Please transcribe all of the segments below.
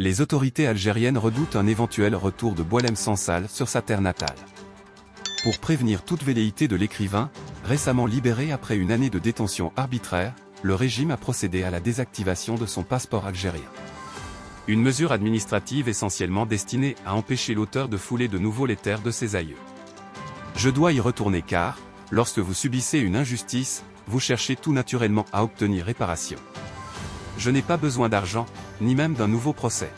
Les autorités algériennes redoutent un éventuel retour de Boualem Sansal sur sa terre natale. Pour prévenir toute velléité de l'écrivain, récemment libéré après une année de détention arbitraire, le régime a procédé à la désactivation de son passeport algérien. Une mesure administrative essentiellement destinée à empêcher l'auteur de fouler de nouveau les terres de ses aïeux. Je dois y retourner car, lorsque vous subissez une injustice, vous cherchez tout naturellement à obtenir réparation. Je n'ai pas besoin d'argent, ni même d'un nouveau procès.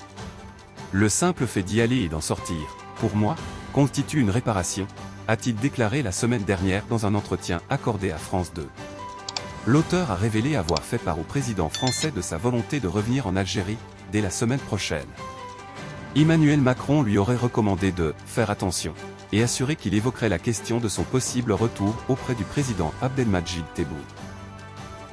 Le simple fait d'y aller et d'en sortir, pour moi, constitue une réparation, a-t-il déclaré la semaine dernière dans un entretien accordé à France 2. L'auteur a révélé avoir fait part au président français de sa volonté de revenir en Algérie, dès la semaine prochaine. Emmanuel Macron lui aurait recommandé de « faire attention » et assuré qu'il évoquerait la question de son possible retour auprès du président Abdelmadjid Tebboune.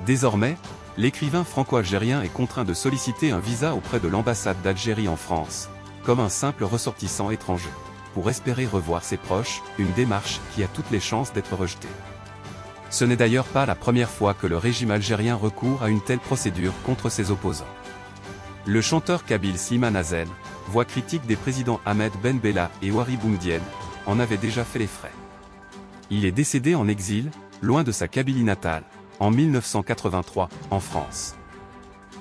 Désormais, l'écrivain franco-algérien est contraint de solliciter un visa auprès de l'ambassade d'Algérie en France, comme un simple ressortissant étranger, pour espérer revoir ses proches, une démarche qui a toutes les chances d'être rejetée. Ce n'est d'ailleurs pas la première fois que le régime algérien recourt à une telle procédure contre ses opposants. Le chanteur kabyle Slimane Azen, voix critique des présidents Ahmed Ben Bella et Ouari Boumedienne, en avait déjà fait les frais. Il est décédé en exil, loin de sa Kabylie natale, en 1983, en France.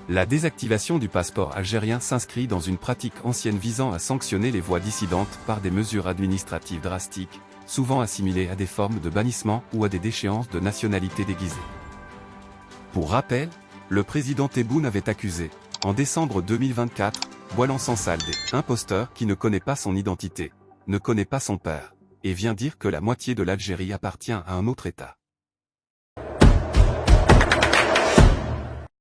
La désactivation du passeport algérien s'inscrit dans une pratique ancienne visant à sanctionner les voix dissidentes par des mesures administratives drastiques, souvent assimilées à des formes de bannissement ou à des déchéances de nationalité déguisées. Pour rappel, le président Tebboune avait accusé, en décembre 2024, Boualem Sansal d'imposteur qui ne connaît pas son identité, ne connaît pas son père, et vient dire que la moitié de l'Algérie appartient à un autre État.